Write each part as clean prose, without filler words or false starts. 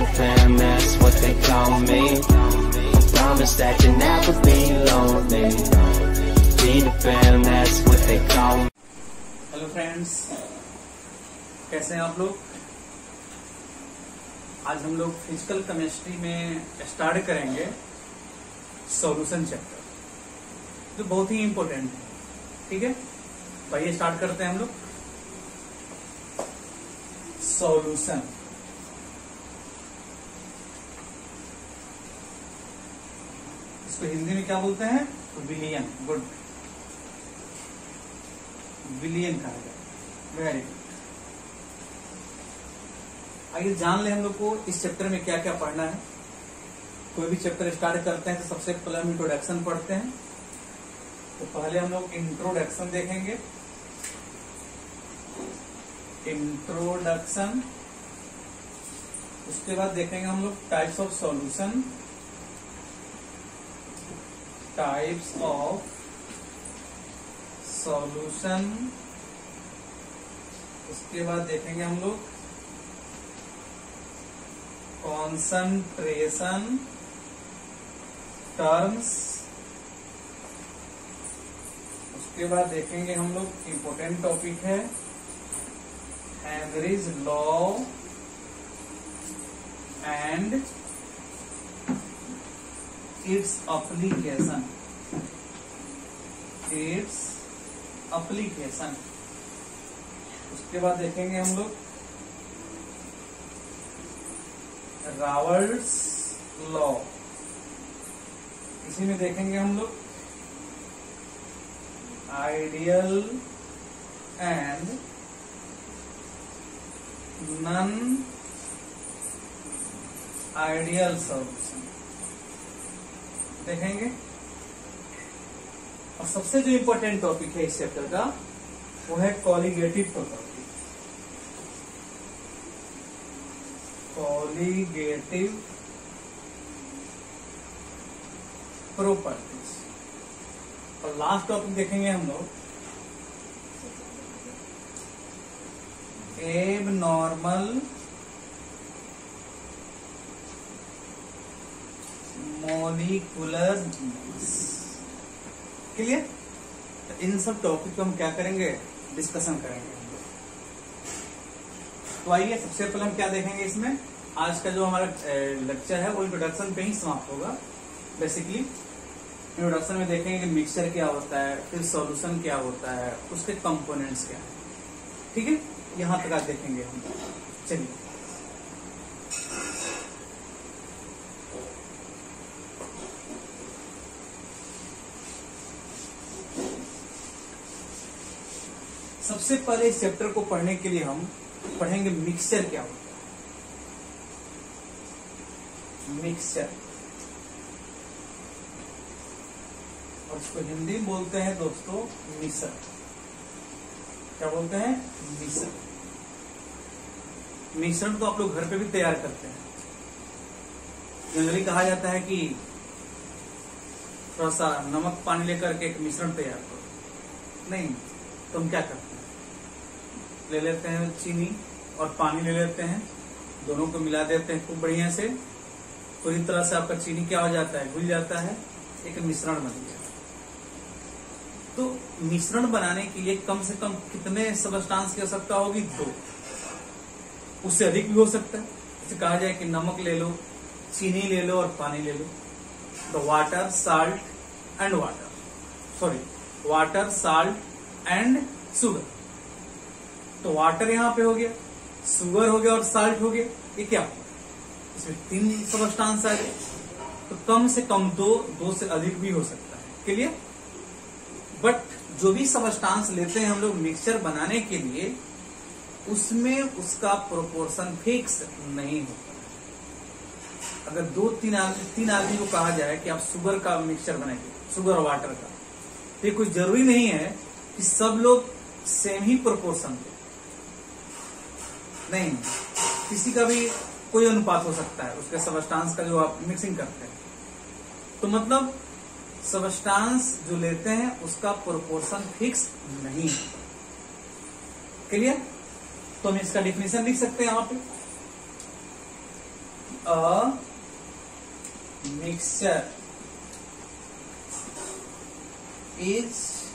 Peter Pan, that's what they call me. I promise that you'll never be lonely. Peter Pan, that's what they call me. Hello friends, कैसे हैं आप लोग? आज हम लोग physical chemistry में start करेंगे सॉल्यूशन चैप्टर, जो बहुत ही इंपॉर्टेंट है। ठीक है, भाई स्टार्ट करते हैं हम लोग। सॉल्यूशन, इसको हिंदी में क्या बोलते हैं? विलियन। गुड, विलियन कहा जाए। Very good. आइए जान ले हम लोग को इस चैप्टर में क्या क्या पढ़ना है। कोई भी चैप्टर स्टार्ट करते हैं तो सबसे पहले हम इंट्रोडक्शन पढ़ते हैं। तो पहले हम लोग इंट्रोडक्शन देखेंगे। इंट्रोडक्शन, उसके बाद देखेंगे हम लोग types of solution. Types of solution, उसके बाद देखेंगे हम लोग कॉन्सेंट्रेशन टर्म्स, उसके बाद देखेंगे हम लोग इंपॉर्टेंट टॉपिक है Henry's law and its application. उसके बाद देखेंगे हम लोग रावल्ड्स लॉ। इसी में देखेंगे हम लोग ideal and non ideal solution देखेंगे। और सबसे जो इंपॉर्टेंट टॉपिक है इस चैप्टर का वो है कॉलिगेटिव प्रॉपर्टी। Colligative properties. और लास्ट टॉपिक देखेंगे हम लोग एबनॉर्मल मॉलिक्यूलर क्लियर। तो इन सब टॉपिक को हम क्या करेंगे? डिस्कशन करेंगे। तो आइए सबसे पहले हम क्या देखेंगे इसमें। आज का जो हमारा लेक्चर है वो इंट्रोडक्शन पे ही समाप्त होगा। बेसिकली इंट्रोडक्शन में देखेंगे कि मिक्सचर क्या होता है, फिर सॉल्यूशन क्या होता है, उसके कंपोनेंट्स क्या है। ठीक है, यहां तक आज देखेंगे हम। चलिए सबसे पहले इस चैप्टर को पढ़ने के लिए हम पढ़ेंगे मिक्सचर क्या होता है। मिक्सचर, और इसको हिंदी में बोलते हैं दोस्तों मिश्रण। क्या बोलते हैं? मिश्रण। मिश्रण तो आप लोग घर पे भी तैयार करते हैं। जनरली कहा जाता है कि थोड़ा सा नमक पानी लेकर के एक मिश्रण तैयार करो। नहीं, तो हम क्या करते हैं? ले लेते हैं चीनी और पानी ले लेते हैं, दोनों को मिला देते हैं खूब बढ़िया से। पूरी तरह से आपका चीनी क्या हो जाता है? घुल जाता है, एक मिश्रण बन गया। तो मिश्रण बनाने के लिए कम से कम कितने सबस्टांस की आवश्यकता होगी? 2। उससे अधिक भी हो सकता है। जैसे कहा जाए कि नमक ले लो, चीनी ले लो और पानी ले लो। तो water, salt and water, sorry water, salt and sugar. तो वाटर यहां पे हो गया, शुगर हो गया और साल्ट हो गया। ये क्या हुआ? इसमें 3 सबस्टांस आ गए। तो कम से कम 2 से अधिक भी हो सकता है। क्लियर? बट जो भी सबस्टांस लेते हैं हम लोग मिक्सचर बनाने के लिए, उसमें उसका प्रोपोर्शन फिक्स नहीं होता। अगर 3 आदमी को कहा जाए कि आप शुगर का मिक्सचर बनाइए, शुगर और वाटर का, तो ये कोई जरूरी नहीं है कि सब लोग सेम ही प्रोपोर्शन दे। नहीं, किसी का भी कोई अनुपात हो सकता है उसके सबस्टांस का जो आप मिक्सिंग करते हैं। तो मतलब सबस्टांस जो लेते हैं उसका प्रोपोर्शन फिक्स नहीं है। क्लियर? तो हम इसका डिफिनेशन लिख सकते हैं यहाँ पे। a mixture is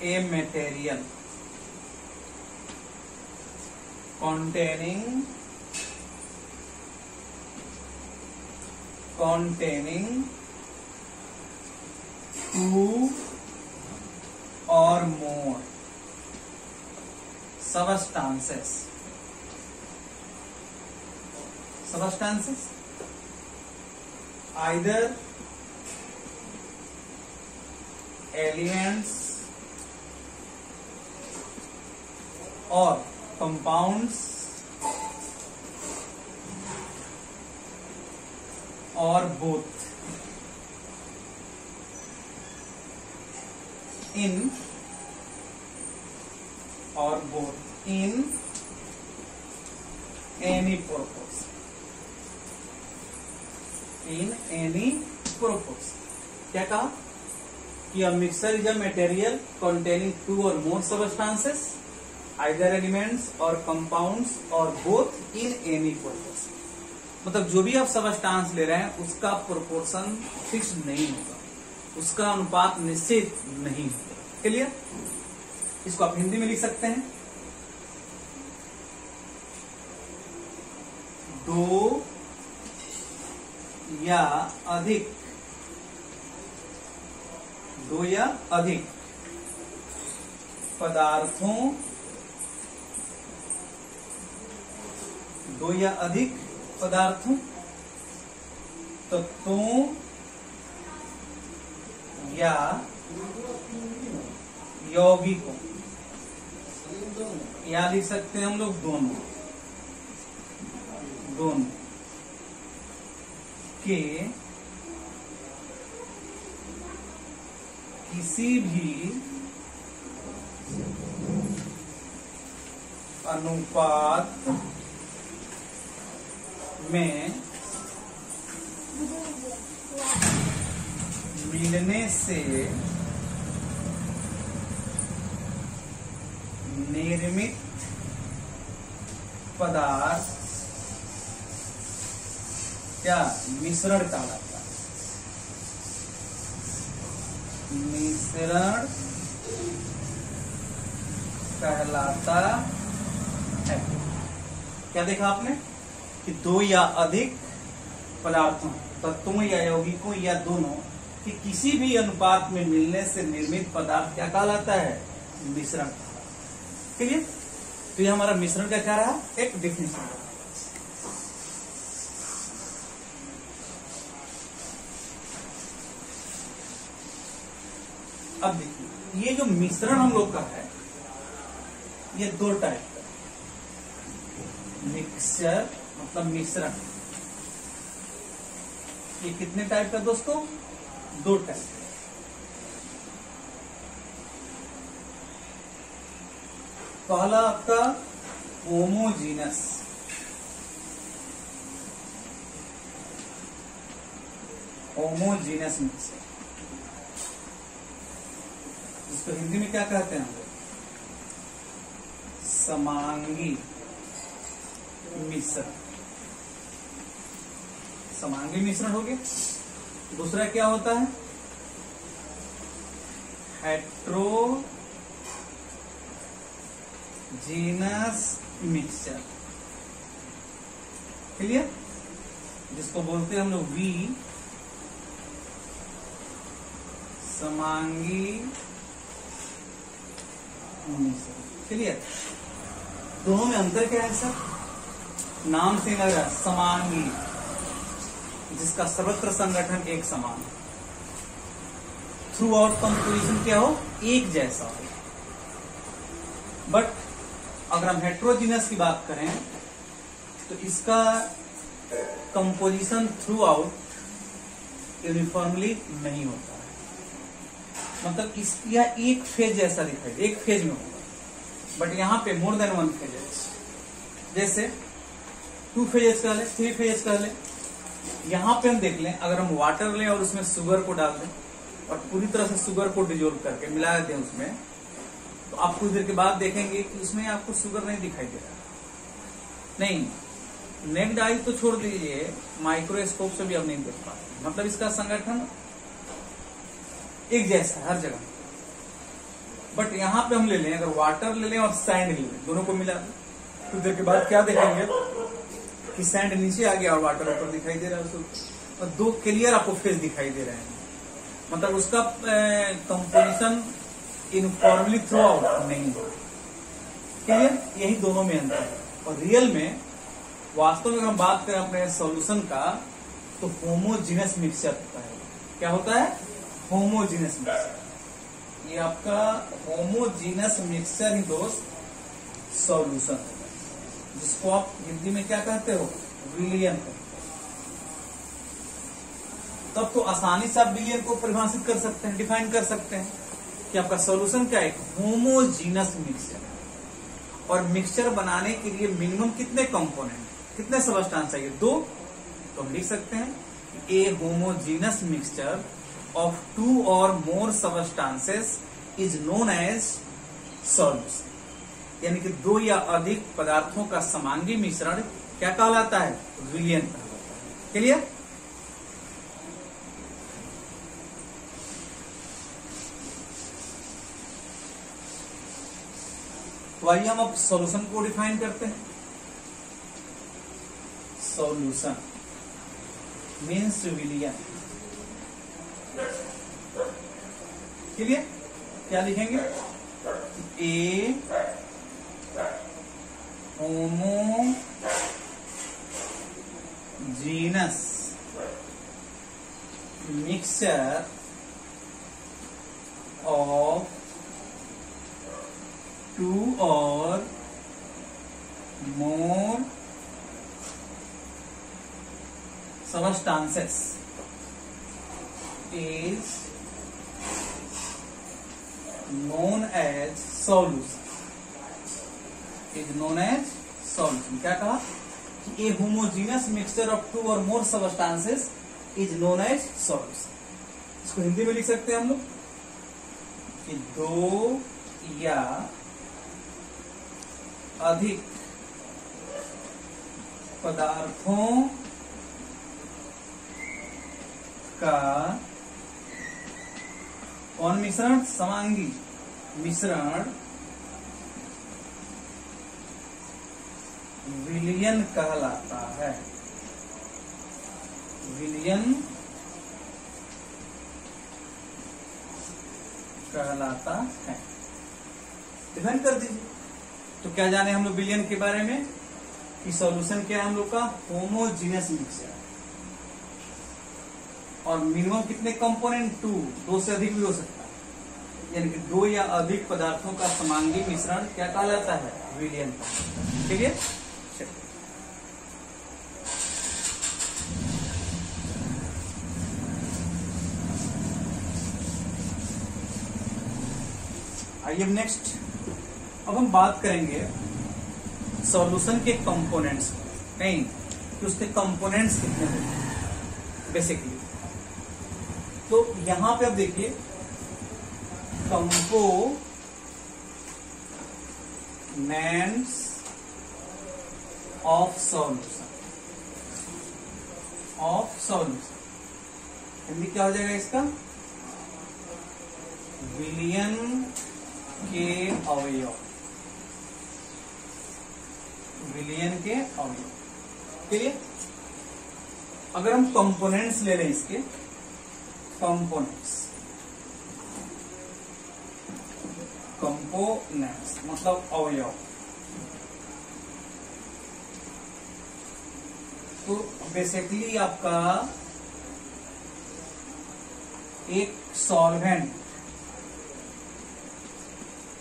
a material containing two or more substances either elements or compounds or both in any proportion. क्या कहा कि a mixture is a material containing two or more substances, either elements or compounds or both in any proportion. मतलब जो भी आप substance ले रहे हैं उसका प्रोपोर्शन फिक्स नहीं होगा, उसका अनुपात निश्चित नहीं होगा। क्लियर? इसको आप हिंदी में लिख सकते हैं, दो या अधिक पदार्थों तत्वों या यौगिकों, या लिख सकते हैं हम लोग दोनों के किसी भी अनुपात में मिलने से निर्मित पदार्थ क्या मिश्रण कहलाता है। मिश्रण कहलाता है। क्या देखा आपने कि दो या अधिक पदार्थों तत्वों या यौगिकों या दोनों कि किसी भी अनुपात में मिलने से निर्मित पदार्थ क्या कहलाता है? मिश्रण। क्लियर? तो ये हमारा मिश्रण का क्या रहा? एक डेफिनेशन। अब देखिए ये जो मिश्रण हम लोग का है ये दो टाइप का, मिक्सचर मतलब मिश्रण। ये कितने टाइप का दोस्तों? दो टाइप। पहला आपका होमोजीनस, मिक्सचर, इसको हिंदी में क्या कहते हैं हम लोग? समांगी मिश्रण। समांगी मिश्रण हो गया। दूसरा क्या होता है? Heterogeneous mixture. क्लियर? जिसको बोलते हैं हम लोग वी समांगी मिश्रण। क्लियर? दोनों में अंतर क्या है सर? नाम से लग रहा है समांगी, जिसका सर्वत्र संगठन एक समान है। थ्रू आउट कंपोजिशन क्या हो? एक जैसा हो। बट अगर हम हेट्रोजीनस की बात करें तो इसका कंपोजिशन थ्रू आउट यूनिफॉर्मली नहीं होता है। मतलब इसका एक फेज जैसा दिखाई, एक फेज में होगा, बट यहाँ पे मोर देन वन फेजेस। जैसे 2 फेजेस कर ले, 3 फेजेस कर ले। यहाँ पे हम देख लें, अगर हम वाटर लें और उसमें शुगर को डाल दें और पूरी तरह से शुगर को डिजोल्व करके मिला दें उसमें, तो आप कुछ देर के बाद देखेंगे कि उसमें आपको शुगर नहीं दिखाई दे रहा। नहीं, नेक्ड आई तो छोड़ दीजिए, माइक्रोस्कोप से भी अब नहीं देख पाते। मतलब इसका संगठन एक जैसा है हर जगह। बट यहां पे हम ले लें, अगर वाटर ले लें और सैंड ले लें, दोनों को मिला कुछ देर के बाद क्या देखेंगे कि सैंड नीचे आ गया और वाटर ऊपर दिखाई दे रहा है उसको, और दो क्लियर आपको फेस दिखाई दे रहे हैं। मतलब उसका कंपोजिशन यूनिफॉर्मली थ्रू आउट नहीं है। क्लियर? यही दोनों में अंतर है। और रियल में वास्तव में अगर हम बात करें अपने सॉल्यूशन का, तो होमोजीनस मिक्सचर होता है। क्या होता है? Homogeneous mixture. ये आपका होमोजीनस मिक्सचर ही दोस्त सॉल्यूशन होगा, जिसको आप हिंदी में क्या कहते हो? विलियन कहते हो। तब तो आसानी से आप विलियन को परिभाषित कर सकते हैं, डिफाइन कर सकते हैं कि आपका सॉल्यूशन क्या है? Homogeneous mixture. और मिक्सचर बनाने के लिए मिनिमम कितने कंपोनेंट, कितने सबस्टांस चाहिए? 2। तो हम लिख सकते हैं ए होमोजीनस मिक्सचर ऑफ 2 और more substances is known as solution. यानी कि 2 या अधिक पदार्थों का समांगी मिश्रण क्या कहलाता है? विलियन कहलाता है। क्लियर? तो आइए हम अब सॉल्यूशन को डिफाइन करते हैं। सॉल्यूशन मीन्स विलियन। क्लियर? क्या लिखेंगे? ए होमोजीनस मिक्सचर ऑफ 2 और more substances is known as solution। is known as solution। क्या कहा? कि a homogeneous mixture of 2 or more substances is known as solution। इसको हिंदी में लिख सकते हैं हम लोग कि 2 या अधिक पदार्थों का कौन मिश्रण? समांगी मिश्रण विलियन कहलाता है। विलियन कहलाता है। डिफाइन कर दीजिए। तो क्या जाने हम लोग विलियन के बारे में कि सॉल्यूशन क्या है हम लोग का? Homogeneous mixture. और मिनिमम कितने कंपोनेंट? 2 से अधिक भी हो सकता है। यानी कि 2 या अधिक पदार्थों का समांगी मिश्रण क्या कहलाता है? विलियन। ठीक है? आइए नेक्स्ट, अब हम बात करेंगे सॉल्यूशन के कंपोनेंट्स। नहीं कि उसके कंपोनेंट्स कितने होते हैं बेसिकली। तो यहां पे अब देखिए कंपोनेंट्स ऑफ सॉल्यूशन। हिंदी क्या हो जाएगा इसका? विलियन के अवयव। विलियन के अवयव। क्लियर? अगर हम कंपोनेंट्स ले रहे हैं इसके, कंपोनेंट्स मतलब अवयव। तो बेसिकली आपका एक सॉल्वेंट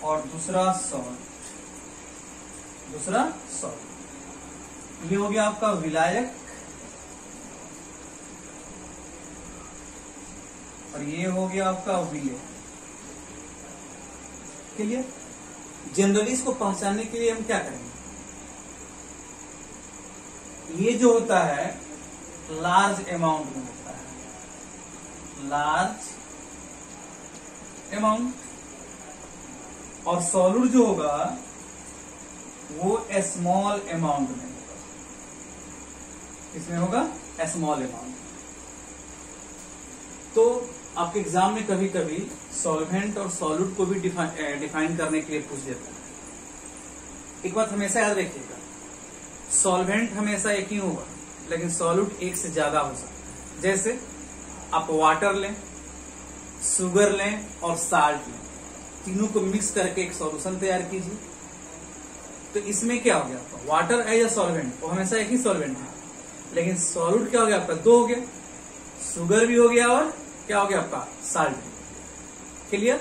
और दूसरा सॉल्ट। ये हो गया आपका विलायक और ये हो गया आपका विलेय। क्लियर? जनरली इसको पहचानने के लिए हम क्या करेंगे? ये जो होता है लार्ज अमाउंट में होता है, लार्ज अमाउंट। और सॉल्यूट जो होगा वो स्मॉल अमाउंट में होगा। इसमें होगा स्मॉल अमाउंट। तो आपके एग्जाम में कभी कभी सॉल्वेंट और सॉल्यूट को भी डिफाइन करने के लिए पूछ देता है। एक बात हमेशा याद रखिएगा, सॉल्वेंट हमेशा एक ही होगा, लेकिन सॉल्यूट एक से ज्यादा हो सकता है। जैसे आप वाटर लें, शुगर लें और साल्ट लें, तीनों को मिक्स करके एक सॉल्यूशन तैयार कीजिए। तो इसमें क्या हो गया आपका, वाटर एज अ सॉल्वेंट, वो हमेशा एक ही सॉल्वेंट है, लेकिन सॉल्यूट क्या हो गया आपका, दो हो गया, शुगर भी हो गया और क्या हो गया आपका, साल्ट भी। क्लियर?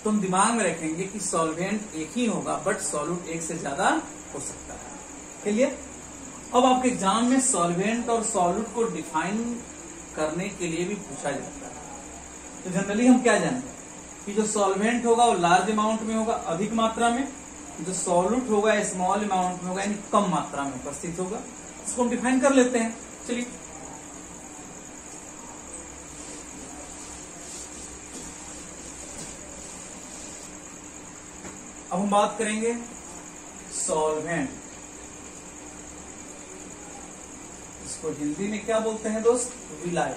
तो हम दिमाग में रखेंगे कि सॉल्वेंट एक ही होगा, बट सॉल्यूट एक से ज्यादा हो सकता है। क्लियर? अब आपके एग्जाम में सॉल्वेंट और सॉल्यूट को डिफाइन करने के लिए भी पूछा जाता है। तो जनरली हम क्या जानते हैं कि जो सॉल्वेंट होगा वो लार्ज अमाउंट में होगा, अधिक मात्रा में, जो सॉल्यूट होगा स्मॉल अमाउंट में होगा, यानी कम मात्रा में उपस्थित होगा। इसको हम डिफाइन कर लेते हैं। चलिए, अब हम बात करेंगे सॉल्वेंट। इसको हिंदी में क्या बोलते हैं दोस्त, विलायक।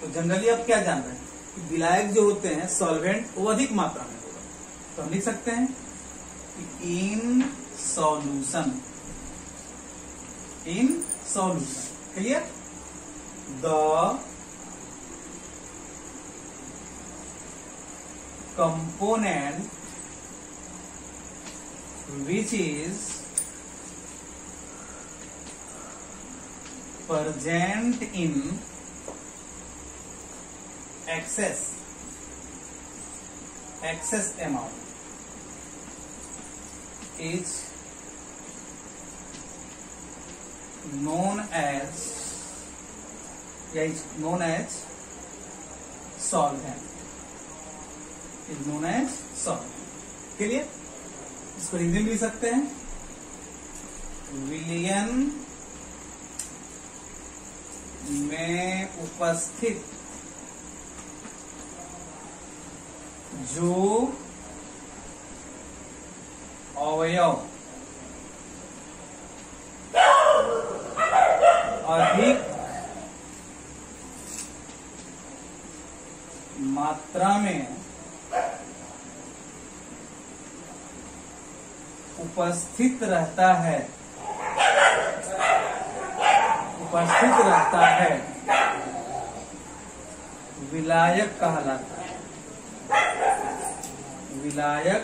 तो जनरली आप क्या जान रहे हैं कि विलायक जो होते हैं सॉल्वेंट, वो अधिक मात्रा में होगा। तो हम लिख सकते हैं कि in solution, in solution. Clear? The component which is present in excess amount is known as solvent, is known as solvent। Clear? इसको हिंदी में लिख सकते हैं, विलयन में उपस्थित जो अवयव अधिक मात्रा में उपस्थित रहता है, विलायक कहलाता है, विलायक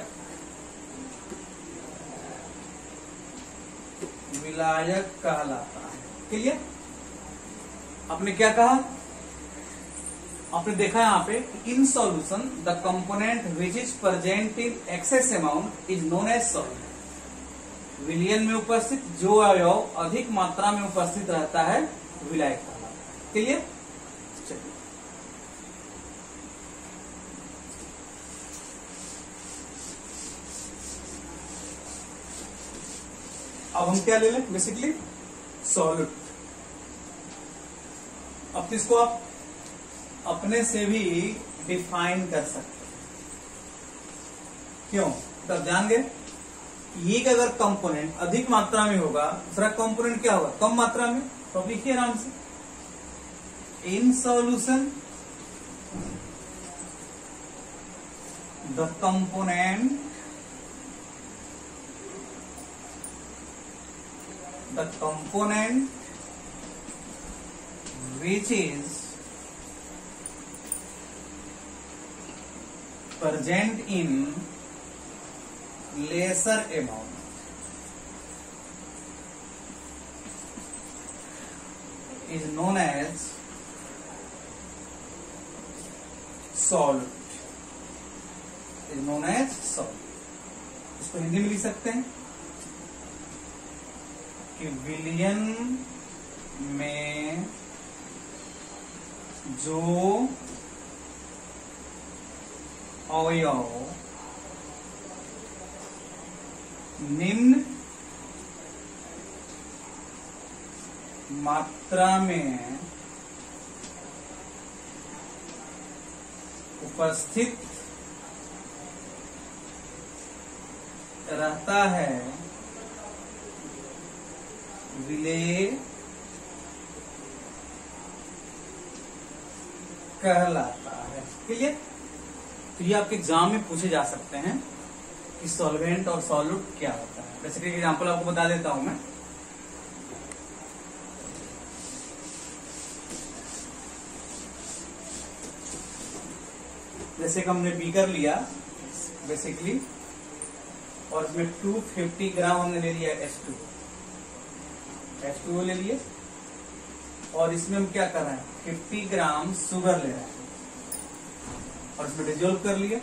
कहलाता है। क्लियर? आपने क्या कहा, आपने देखा यहां पे, in solution the component which is present in excess amount is known as solvent. विलयन में उपस्थित जो अवयव अधिक मात्रा में उपस्थित रहता है, विलायक कहलाता है। क्लियर? चलिए, अब हम क्या ले लें, बेसिकली सॉल्यूट। अब इसको आप अपने से भी डिफाइन कर सकते हैं। क्यों? तब जान गए, एक अगर कंपोनेंट अधिक मात्रा में होगा, दूसरा कंपोनेंट क्या होगा, कम मात्रा में। तो अब लिखिए आराम से, इन solution the component which is present in lesser amount is known as solute, is known as solute। इसको हिंदी में लिख सकते हैं कि विलयन में जो अवयव निम्न मात्रा में उपस्थित रहता है, विलेय कहलाता है। क्लियर? तो ये आपके एग्जाम में पूछे जा सकते हैं कि सॉल्वेंट और सॉल्यूट क्या होता है। जैसे कि एग्जाम्पल आपको बता देता हूं मैं। जैसे कि हमने बीकर लिया बेसिकली, और इसमें 250 ग्राम हमने ले लिया H2O ले लिए, और इसमें हम क्या कर रहे हैं 50 ग्राम शुगर ले रहे हैं और इसमें डिजोल्व कर लिया।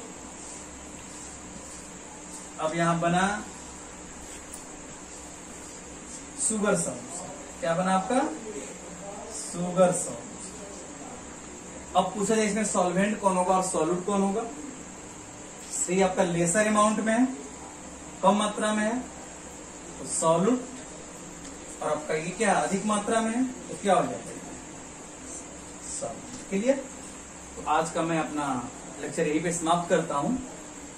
अब यहां बना शुगर सॉल्यूशन। क्या बना आपका? Sugar solution. अब पूछा जाए इसमें सॉल्वेंट कौन होगा और सॉल्यूट कौन होगा। सी आपका लेसर अमाउंट में है, कम मात्रा में है, तो सॉल्यूट, और आपका ये क्या अधिक मात्रा में है तो क्या हो जाता है सॉल्यूट। क्लियर? तो आज का मैं अपना लेक्चर यही पे समाप्त करता हूं।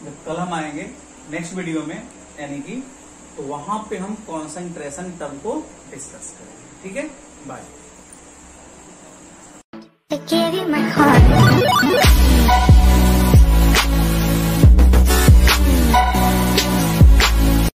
जब कल हम आएंगे नेक्स्ट वीडियो में, यानी कि तो वहां पे हम कॉन्सेंट्रेशन टर्म को डिस्कस करेंगे। ठीक है, bye. I gave you my heart.